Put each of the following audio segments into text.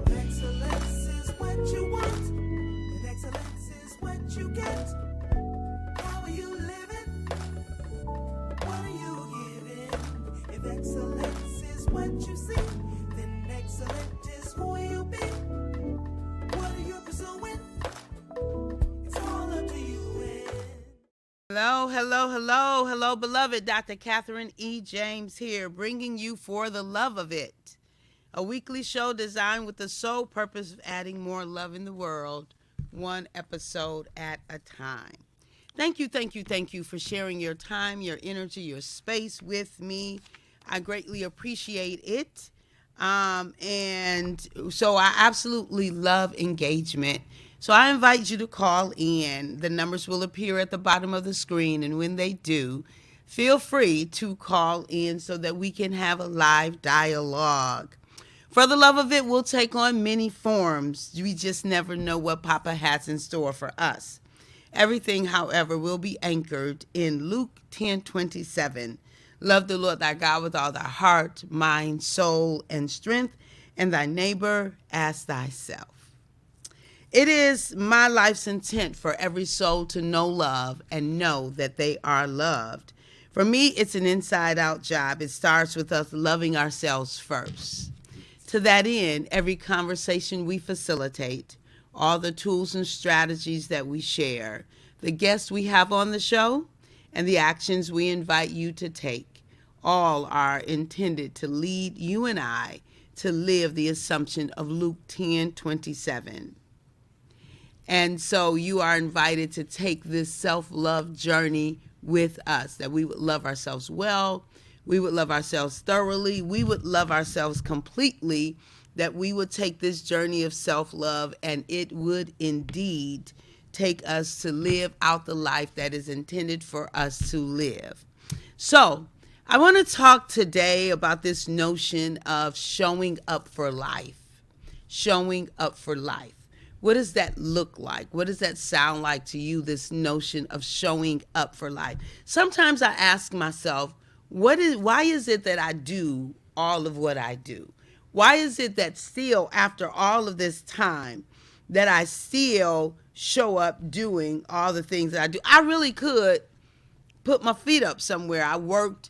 Excellence is what you want, and excellence is what you get. How are you living? What are you giving? If excellence is what you see, then excellent is who you be. What are you pursuing? It's all up to you. Hello, beloved. Dr. Catherine E. James here, bringing you For the Love of It, a weekly show designed with the sole purpose of adding more love in the world, one episode at a time. Thank you for sharing your time, your energy, your space with me. I greatly appreciate it. And so I absolutely love engagement. So I invite you to call in. The numbers will appear at the bottom of the screen, and when they do, feel free to call in so that we can have a live dialogue. For the love of it, we'll take on many forms. We just never know what Papa has in store for us. Everything, however, will be anchored in Luke 10:27. Love the Lord thy God with all thy heart, mind, soul, and strength, and thy neighbor as thyself. It is my life's intent for every soul to know love and know that they are loved. For me, it's an inside-out job. It starts with us loving ourselves first. To that end, every conversation we facilitate, all the tools and strategies that we share, the guests we have on the show, and the actions we invite you to take, all are intended to lead you and I to live the assumption of Luke 10:27. And so you are invited to take this self-love journey with us, that we would love ourselves well, we would love ourselves thoroughly, we would love ourselves completely, that we would take this journey of self-love and it would indeed take us to live out the life that is intended for us to live. So I want to talk today about this notion of showing up for life. Showing up for life. What does that look like? What does that sound like to you, this notion of showing up for life? Sometimes I ask myself, why is it that I do all of what I do? Why is it that still, after all of this time, that I still show up doing all the things that I do? I really could put my feet up somewhere. I worked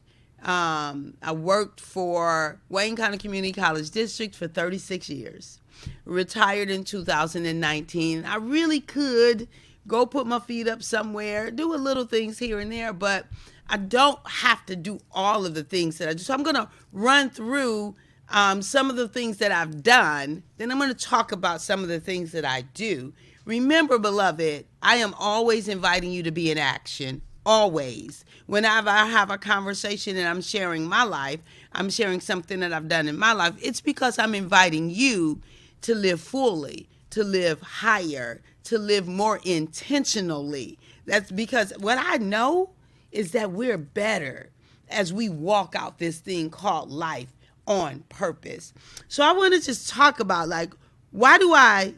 for Wayne County Community College District for 36 years. Retired in 2019. I really could go put my feet up somewhere, do a little things here and there, but I don't have to do all of the things that I do. So I'm going to run through some of the things that I've done. Then I'm going to talk about some of the things that I do. Remember, beloved, I am always inviting you to be in action. Always. Whenever I have a conversation and I'm sharing my life, I'm sharing something that I've done in my life, it's because I'm inviting you to live fully, to live higher, to live more intentionally. That's because what I know is that we're better as we walk out this thing called life on purpose. So I want to just talk about, like, why do I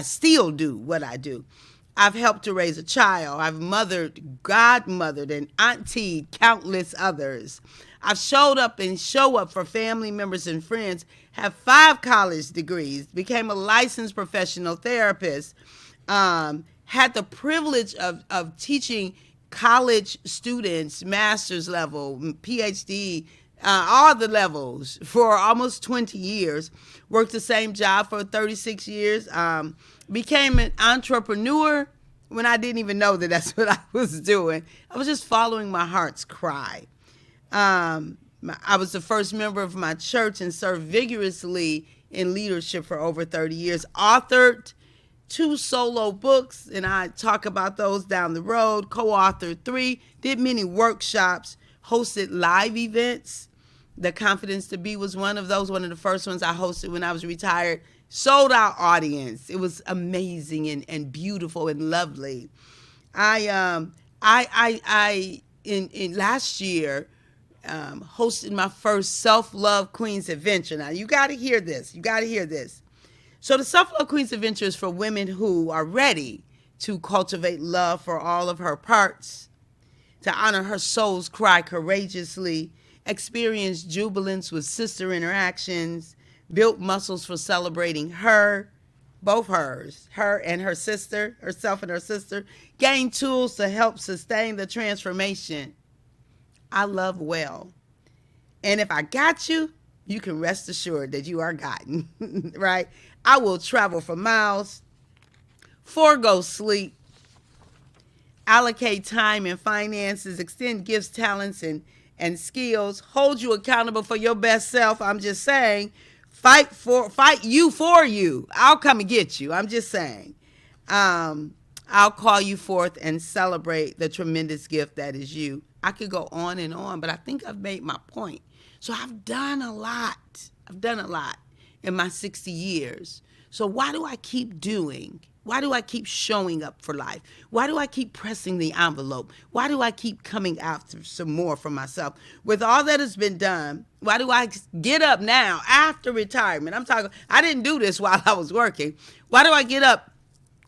still do what I do? I've helped to raise a child. I've godmothered, and auntied countless others. I've showed up and show up for family members and friends, have 5 college degrees, became a licensed professional therapist, had the privilege of teaching college students, master's level, PhD, all the levels for almost 20 years, worked the same job for 36 years, became an entrepreneur when I didn't even know that that's what I was doing. I was just following my heart's cry. I was the first member of my church and served vigorously in leadership for over 30 years. Authored 2 solo books, and I talk about those down the road. Co-authored 3, did many workshops, hosted live events. The Confidence to Be was one of those, one of the first ones I hosted when I was retired. Sold out audience. It was amazing and beautiful and lovely. In last year, hosted my first Self-Love Queens Adventure. Now, you got to hear this. So the Self-Love Queens Adventure is for women who are ready to cultivate love for all of her parts, to honor her soul's cry courageously, experience jubilance with sister interactions, built muscles for celebrating her, both hers, her and her sister, herself and her sister, gained tools to help sustain the transformation. I love well. And if I got you, you can rest assured that you are gotten, right? I will travel for miles, forego sleep, allocate time and finances, extend gifts, talents, and skills, hold you accountable for your best self. I'm just saying, fight you for you. I'll come and get you. I'm just saying. I'll call you forth and celebrate the tremendous gift that is you. I could go on, but I think I've made my point. So I've done a lot. I've done a lot in my 60 years. So why do I keep doing? Why do I keep showing up for life? Why do I keep pressing the envelope? Why do I keep coming after some more for myself? With all that has been done, why do I get up now after retirement? I didn't do this while I was working. Why do I get up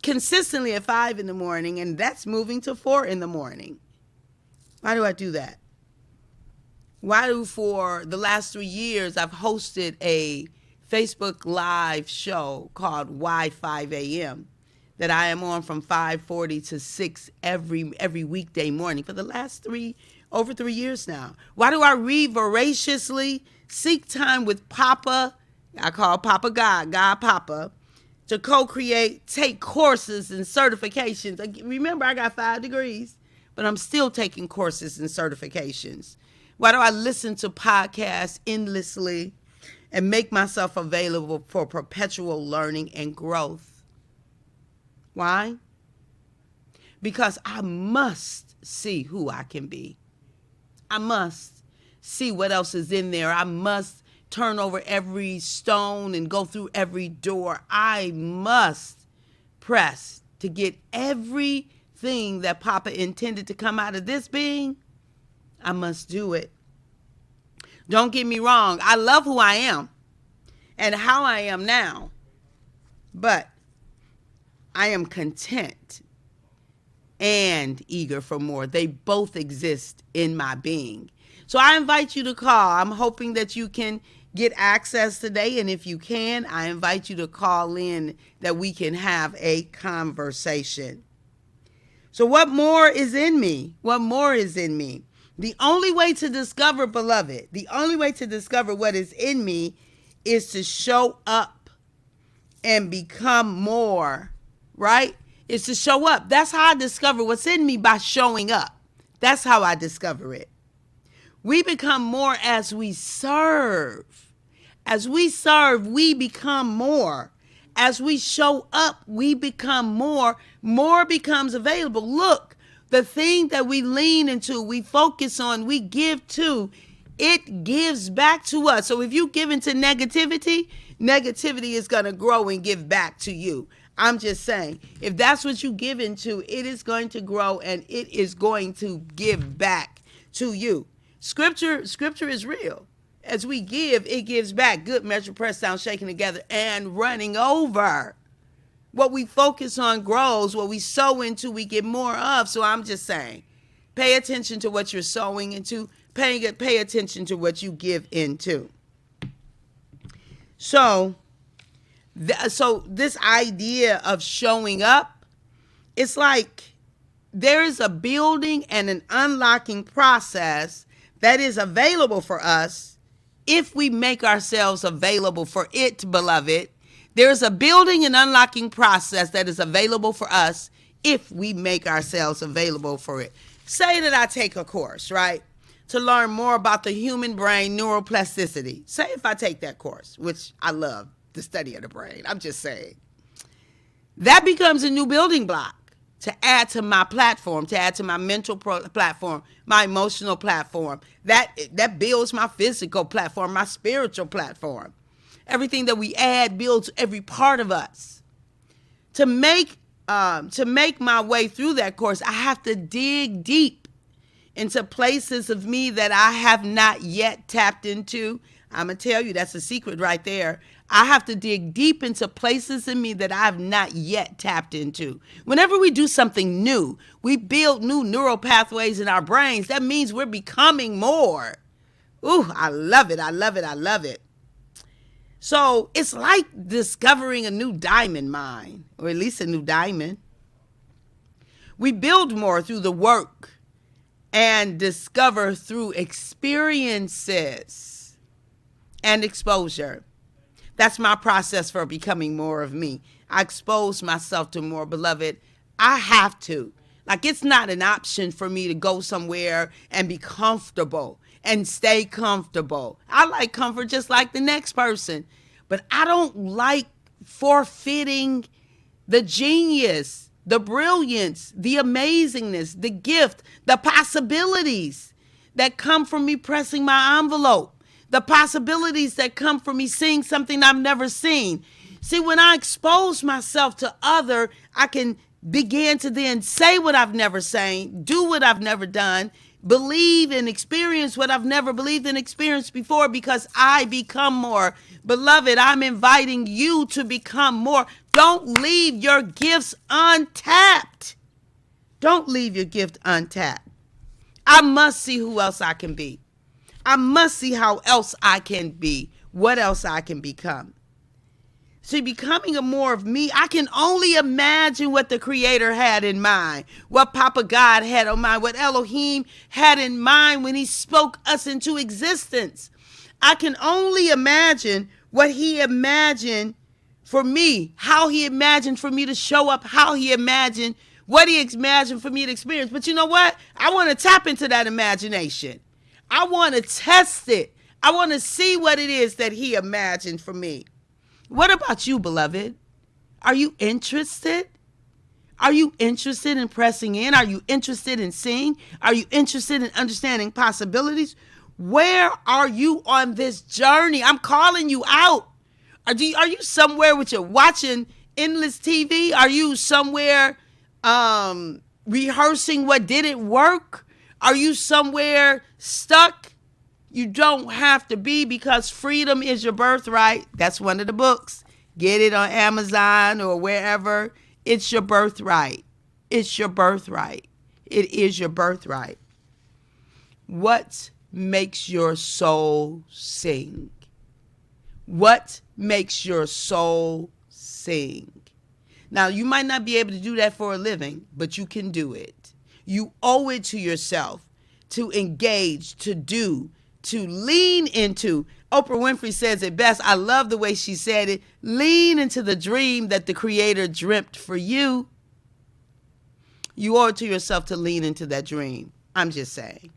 consistently at 5 in the morning, and that's moving to 4 in the morning? Why do I do that? Why do for the last 3 years I've hosted a Facebook Live show called Why 5 a.m. that I am on from 5:40 to 6 every weekday morning for the last over 3 years now. Why do I read voraciously, seek time with Papa, I call Papa God Papa, to co-create, take courses and certifications. Remember, I got 5 degrees, but I'm still taking courses and certifications. Why do I listen to podcasts endlessly and make myself available for perpetual learning and growth? Why? Because I must see who I can be. I must see what else is in there. I must turn over every stone and go through every door. I must press to get everything that Papa intended to come out of this being. I must do it. Don't get me wrong. I love who I am and how I am now, but I am content and eager for more. They both exist in my being. So I invite you to call. I'm hoping that you can get access today. And if you can, I invite you to call in that we can have a conversation. So what more is in me? What more is in me? The only way to discover, beloved, the only way to discover what is in me is to show up and become more, right? It's to show up. That's how I discover what's in me, by showing up. That's how I discover it. We become more as we serve. As we serve, we become more. As we show up, we become more. More becomes available. Look, the thing that we lean into, we focus on, we give to, it gives back to us. So if you give into negativity, negativity is going to grow and give back to you. I'm just saying, if that's what you give into, it is going to grow and it is going to give back to you. Scripture is real. As we give, it gives back. Good measure, pressed down, shaken together, and running over. What we focus on grows. What we sow into, we get more of. So I'm just saying, pay attention to what you're sowing into. Pay attention to what you give into. So this idea of showing up, it's like there is a building and an unlocking process that is available for us if we make ourselves available for it, beloved. There's a building and unlocking process that is available for us if we make ourselves available for it. Say that I take a course, right, to learn more about the human brain neuroplasticity. Say if I take that course, which I love the study of the brain. I'm just saying. That becomes a new building block to add to my platform, to add to my mental platform, my emotional platform. That builds my physical platform, my spiritual platform. Everything that we add builds every part of us. To make my way through that course, I have to dig deep into places of me that I have not yet tapped into. I'm going to tell you, that's a secret right there. I have to dig deep into places in me that I have not yet tapped into. Whenever we do something new, we build new neural pathways in our brains. That means we're becoming more. Ooh, I love it. I love it. I love it. So it's like discovering a new diamond mine, or at least a new diamond. We build more through the work and discover through experiences and exposure. That's my process for becoming more of me. I expose myself to more, beloved. I have to. Like, it's not an option for me to go somewhere and be comfortable and stay comfortable. I like comfort just like the next person, but I don't like forfeiting the genius, the brilliance, the amazingness, the gift, the possibilities that come from me pressing my envelope, the possibilities that come from me seeing something I've never seen. See, when I expose myself to other, I can begin to then say what I've never seen, do what I've never done, believe and experience what I've never believed and experienced before, because I become more. Beloved, I'm inviting you to become more. Don't leave your gifts untapped. Don't leave your gift untapped. I must see who else I can be. I must see how else I can be, what else I can become. See, becoming a more of me, I can only imagine what the Creator had in mind, what Papa God had in mind, what Elohim had in mind when he spoke us into existence. I can only imagine what he imagined for me, how he imagined for me to show up, how he imagined, what he imagined for me to experience. But you know what? I want to tap into that imagination. I want to test it. I want to see what it is that he imagined for me. What about you, beloved? Are you interested? Are you interested in pressing in? Are you interested in seeing? Are you interested in understanding possibilities? Where are you on this journey? I'm calling you out. Are you somewhere with your watching endless TV? Are you somewhere rehearsing what didn't work? Are you somewhere stuck? You don't have to be, because freedom is your birthright. That's one of the books. Get it on Amazon or wherever. It's your birthright. It's your birthright. It is your birthright. What makes your soul sing? What makes your soul sing? Now, you might not be able to do that for a living, but you can do it. You owe it to yourself to engage, to do, to lean into. Oprah Winfrey says it best. I love the way she said it. Lean into the dream that the Creator dreamt for you. You owe it to yourself to lean into that dream. I'm just saying.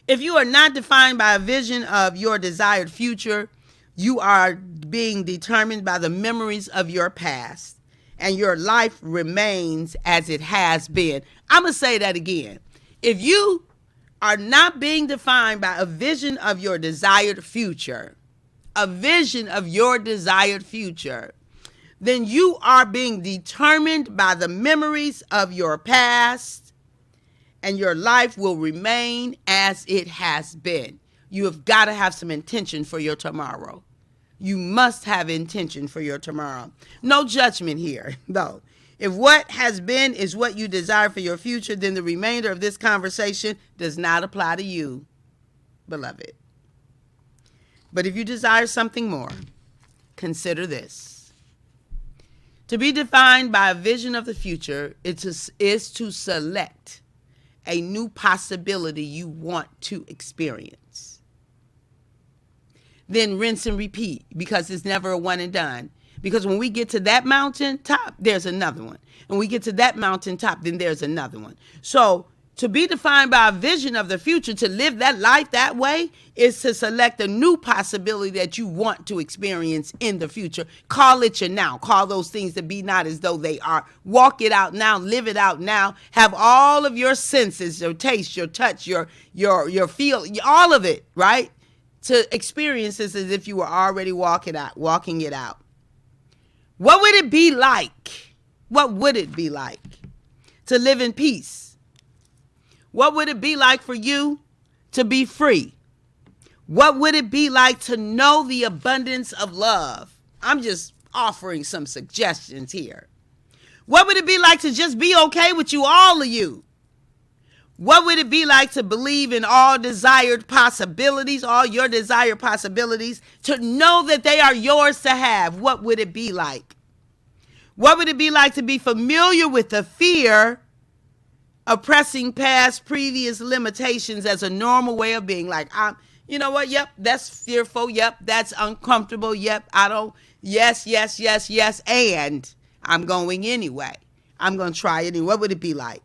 If you are not defined by a vision of your desired future, you are being determined by the memories of your past, and your life remains as it has been. I'm going to say that again. If you are not being defined by a vision of your desired future, then you are being determined by the memories of your past, and your life will remain as it has been. You have got to have some intention for your tomorrow. You must have intention for your tomorrow. No judgment here, though. If what has been is what you desire for your future, then the remainder of this conversation does not apply to you, beloved. But if you desire something more, consider this. To be defined by a vision of the future is to select a new possibility you want to experience. Then rinse and repeat, because it's never a one and done. Because when we get to that mountain top, there's another one. And we get to that mountain top, then there's another one. So to be defined by a vision of the future, to live that life that way, is to select a new possibility that you want to experience in the future. Call it your now. Call those things that be not as though they are. Walk it out now. Live it out now. Have all of your senses, your taste, your touch, your feel, all of it, right? To experience this as if you were already walking it out. What would it be like? What would it be like to live in peace? What would it be like for you to be free? What would it be like to know the abundance of love? I'm just offering some suggestions here. What would it be like to just be okay with you, all of you? What would it be like to believe in all desired possibilities, all your desired possibilities, to know that they are yours to have? What would it be like? What would it be like to be familiar with the fear of pressing past previous limitations as a normal way of being? Like, you know what? Yep, that's fearful. Yep, that's uncomfortable. Yep, I don't. Yes, yes, yes, yes. And I'm going anyway. I'm going to try it. And what would it be like?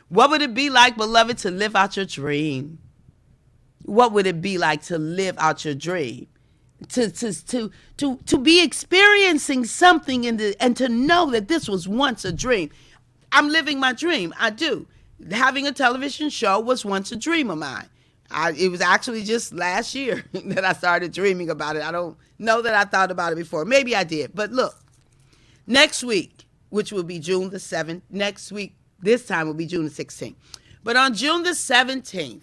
What would it be like, beloved, to live out your dream? What would it be like to live out your dream? To be experiencing something and to know that this was once a dream. I'm living my dream. I do. Having a television show was once a dream of mine. It was actually just last year that I started dreaming about it. I don't know that I thought about it before. Maybe I did. But look, next week, which will be June the 7th, next week, this time will be June the 16th. But on June the 17th,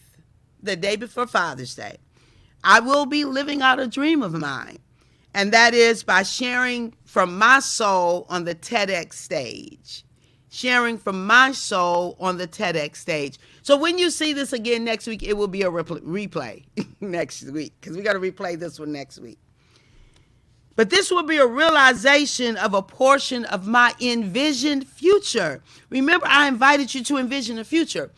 the day before Father's Day, I will be living out a dream of mine. And that is by sharing from my soul on the TEDx stage. Sharing from my soul on the TEDx stage. So when you see this again next week, it will be a replay next week, because we got to replay this one next week. But this will be a realization of a portion of my envisioned future. Remember, I invited you to envision the future.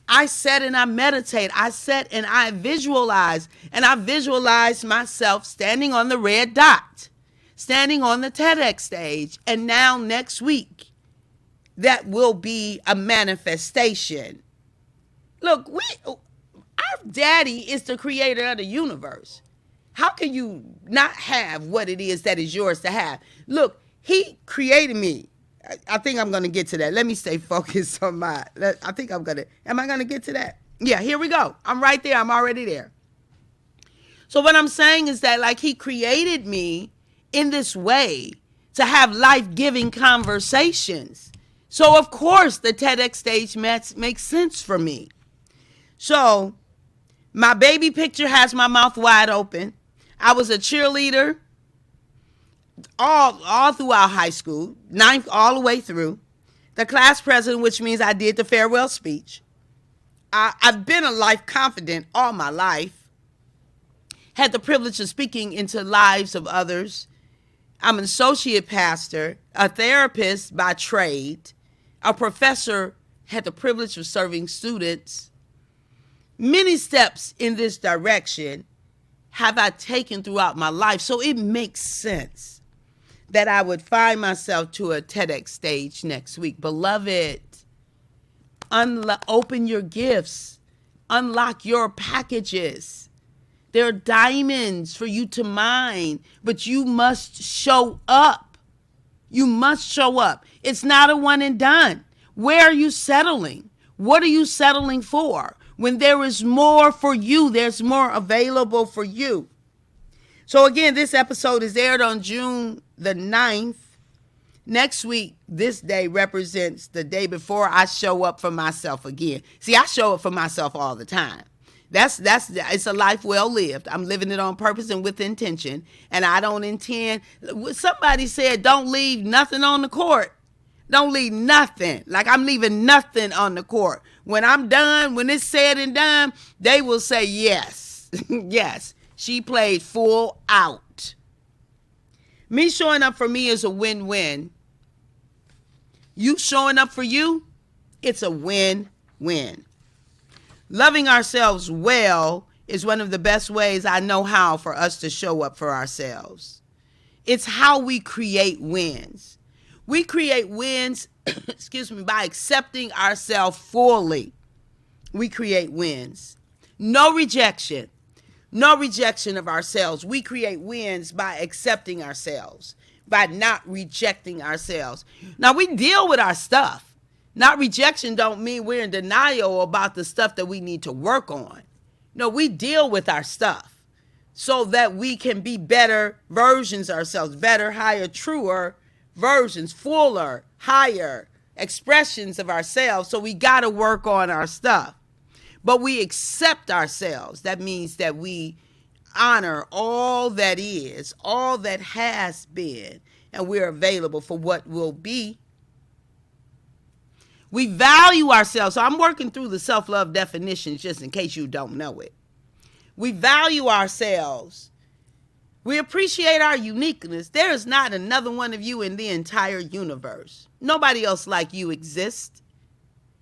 I sat and I meditate. I sat and I visualize. And I visualized myself standing on the red dot, standing on the TEDx stage. And now next week, that will be a manifestation. Look, our daddy is the creator of the universe. How can you not have what it is that is yours to have? Look, he created me. I think I'm going to get to that. Let me stay focused on am I going to get to that? Yeah, here we go. I'm right there. I'm already there. So what I'm saying is that, like, he created me in this way to have life-giving conversations. So, of course, the TEDx stage makes sense for me. So, my baby picture has my mouth wide open. I was a cheerleader all throughout high school, ninth all the way through. The class president, which means I did the farewell speech. I've been a life confident all my life. Had the privilege of speaking into lives of others. I'm an associate pastor, a therapist by trade, a professor, had the privilege of serving students. Many steps in this direction have I taken throughout my life. So it makes sense that I would find myself to a TEDx stage next week. Beloved, open your gifts. Unlock your packages. There are diamonds for you to mine, but you must show up. You must show up. It's not a one and done. Where are you settling? What are you settling for? When there is more for you, there's more available for you. So again, this episode is aired on June the 9th. Next week, this day represents the day before I show up for myself again. See, I show up for myself all the time. It's a life well lived. I'm living it on purpose and with intention. And I don't intend. Somebody said, don't leave nothing on the court. Don't leave nothing. Like, I'm leaving nothing on the court. When I'm done, when it's said and done, they will say yes. Yes, she played full out. Me showing up for me is a win-win. You showing up for you, it's a win-win. Loving ourselves well is one of the best ways I know how for us to show up for ourselves. It's how we create wins. We create wins, by accepting ourselves fully. We create wins. No rejection. No rejection of ourselves. We create wins by accepting ourselves, by not rejecting ourselves. Now, we deal with our stuff. Not rejection don't mean we're in denial about the stuff that we need to work on. No, we deal with our stuff so that we can be better versions of ourselves, better, higher, truer versions, fuller, higher expressions of ourselves. So we got to work on our stuff. But we accept ourselves. That means that we honor all that is, all that has been, and we're available for what will be. We value ourselves. So I'm working through the self-love definitions just in case you don't know it. We value ourselves. We appreciate our uniqueness. There is not another one of you in the entire universe. Nobody else like you exists.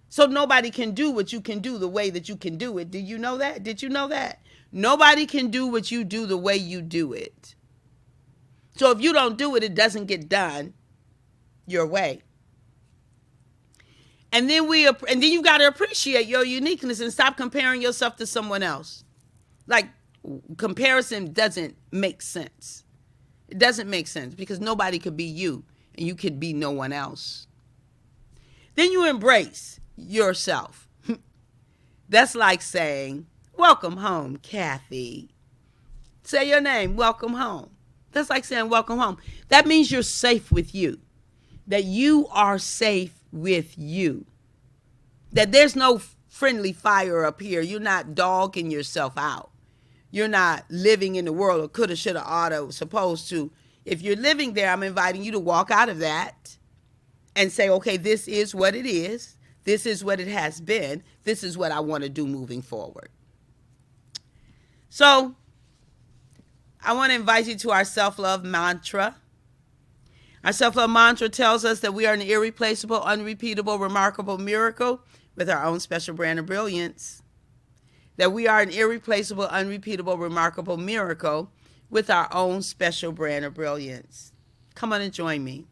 So nobody can do what you can do the way that you can do it. Did you know that? Did you know that? Nobody can do what you do the way you do it. So if you don't do it, it doesn't get done your way. And then you got to appreciate your uniqueness and stop comparing yourself to someone else. Like, comparison doesn't make sense. It doesn't make sense because nobody could be you and you could be no one else. Then you embrace yourself. That's like saying, welcome home, Kathy. Say your name, welcome home. That's like saying welcome home. That means you're safe with you. That you are safe with you. That there's no friendly fire up here. You're not dogging yourself out. You're not living in the world of coulda, shoulda, oughta, supposed to. If you're living there, I'm inviting you to walk out of that and say, okay, this is what it is. This is what it has been. This is what I want to do moving forward. So I want to invite you to our self-love mantra. Our self-love mantra tells us that we are an irreplaceable, unrepeatable, remarkable miracle with our own special brand of brilliance. That we are an irreplaceable, unrepeatable, remarkable miracle with our own special brand of brilliance. Come on and join me.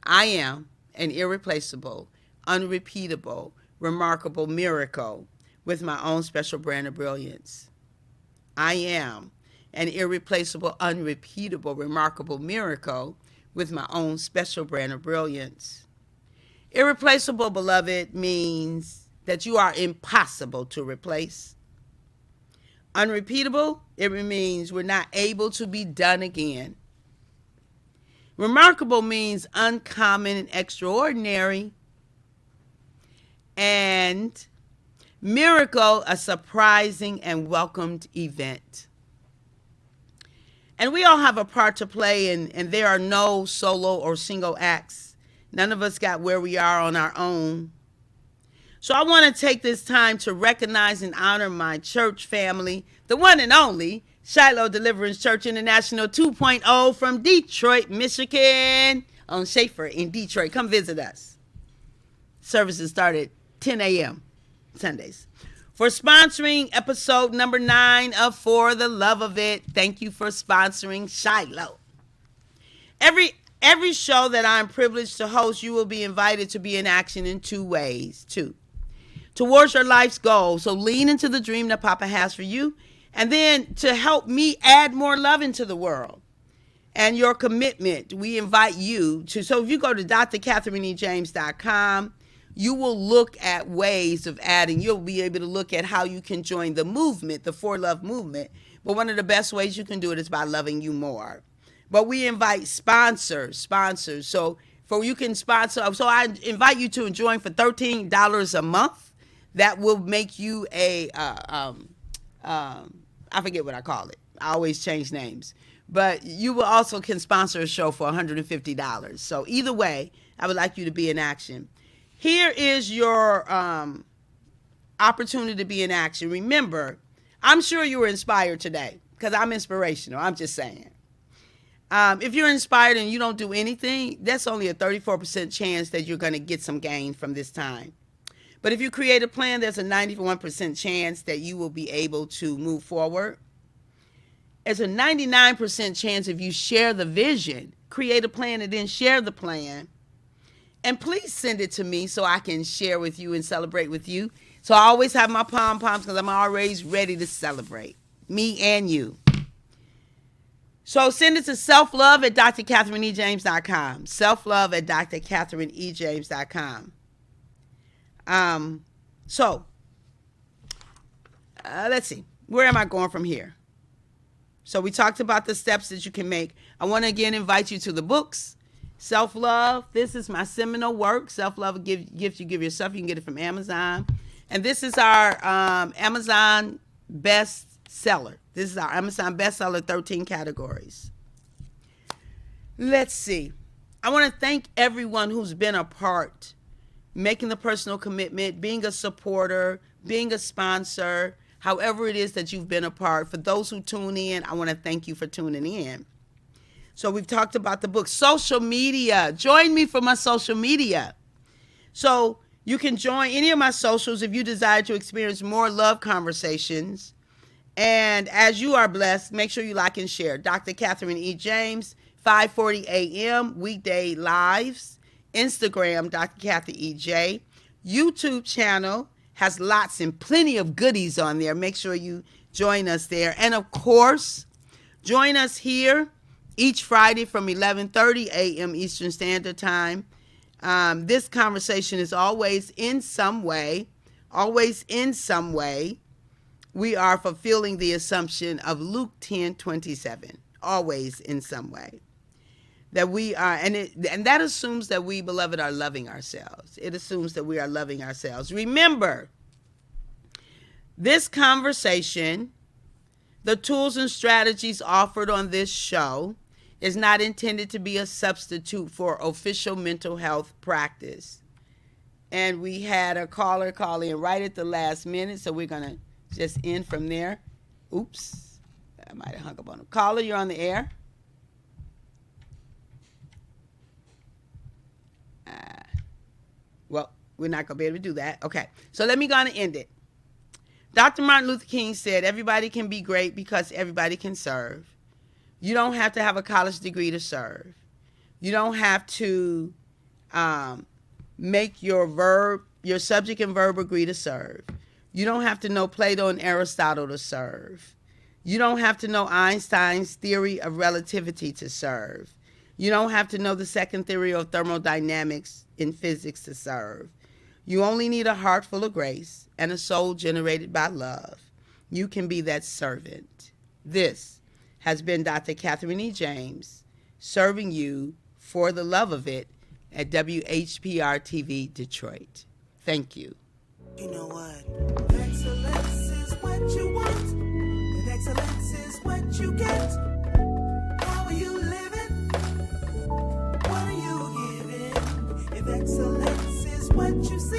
I am an irreplaceable, unrepeatable, remarkable miracle with my own special brand of brilliance. I am an irreplaceable, unrepeatable, remarkable miracle with my own special brand of brilliance. Irreplaceable, beloved, means that you are impossible to replace. Unrepeatable, it means we're not able to be done again. Remarkable means uncommon and extraordinary. And miracle, a surprising and welcomed event. And we all have a part to play, and there are no solo or single acts. None of us got where we are on our own. So I want to take this time to recognize and honor my church family, the one and only Shiloh Deliverance Church International 2.0 from Detroit, Michigan, on Schaefer in Detroit. Come visit us. Services start at 10 a.m. Sundays. For sponsoring episode number 9 of For the Love of It. Thank you for sponsoring Shiloh. Every show that I'm privileged to host, you will be invited to be in action in 2 ways. 2. Towards your life's goal. So lean into the dream that Papa has for you. And then to help me add more love into the world. And your commitment, we invite you to. So if you go to drkatherinejames.com, you will look at ways of adding. You'll be able to look at how you can join the movement, the For Love movement. But one of the best ways you can do it is by loving you more. But we invite sponsors. So you can sponsor. So I invite you to join for $13 a month. That will make you I forget what I call it. I always change names. But you will also can sponsor a show for $150. So either way, I would like you to be in action. Here is your opportunity to be in action. Remember, I'm sure you were inspired today because I'm inspirational. I'm just saying. If you're inspired and you don't do anything, that's only a 34% chance that you're going to get some gain from this time. But if you create a plan, there's a 91% chance that you will be able to move forward. There's a 99% chance if you share the vision, create a plan and then share the plan. And please send it to me so I can share with you and celebrate with you. So I always have my pom-poms because I'm always ready to celebrate. Me and you. So send it to selflove at drkatherinejames.com. Selflove at drkatherinejames.com. Let's see. Where am I going from here? So we talked about the steps that you can make. I want to again invite you to the books. Self-Love. This is my seminal work. Self-Love gift you give yourself. You can get it from Amazon. And this is our Amazon bestseller. This is our Amazon bestseller, 13 categories. Let's see. I want to thank everyone who's been a part making the personal commitment, being a supporter, being a sponsor, however it is that you've been a part. For those who tune in, I want to thank you for tuning in. So we've talked about the book. Social media. Join me for my social media. So you can join any of my socials if you desire to experience more love conversations. And as you are blessed, make sure you like and share. Dr. Catherine E. James, 5:40 a.m. weekday lives. Instagram, Dr. Kathy E. J. YouTube channel has lots and plenty of goodies on there. Make sure you join us there. And of course, join us here each Friday from 11:30 a.m. Eastern Standard Time. This conversation is always in some way, we are fulfilling the assumption of Luke 10:27, always in some way. That we are, and that assumes that we, beloved, are loving ourselves. It assumes that we are loving ourselves. Remember, this conversation, the tools and strategies offered on this show, is not intended to be a substitute for official mental health practice. And we had a caller call in right at the last minute, so we're going to just end from there. Oops, I might have hung up on him. Caller, you're on the air. Well, we're not going to be able to do that. Okay, so let me go on and end it. Dr. Martin Luther King said, everybody can be great because everybody can serve. You don't have to have a college degree to serve. You don't have to make your subject and verb agree to serve. You don't have to know Plato and Aristotle to serve. You don't have to know Einstein's theory of relativity to serve. You don't have to know the second theory of thermodynamics in physics to serve. You only need a heart full of grace and a soul generated by love. You can be that servant. This has been Dr. Catherine E. James, serving you for the love of it at WHPR TV Detroit. Thank you. You know what? Excellence is what you want, and excellence is what you get. How are you living? What are you giving? If excellence is what you see,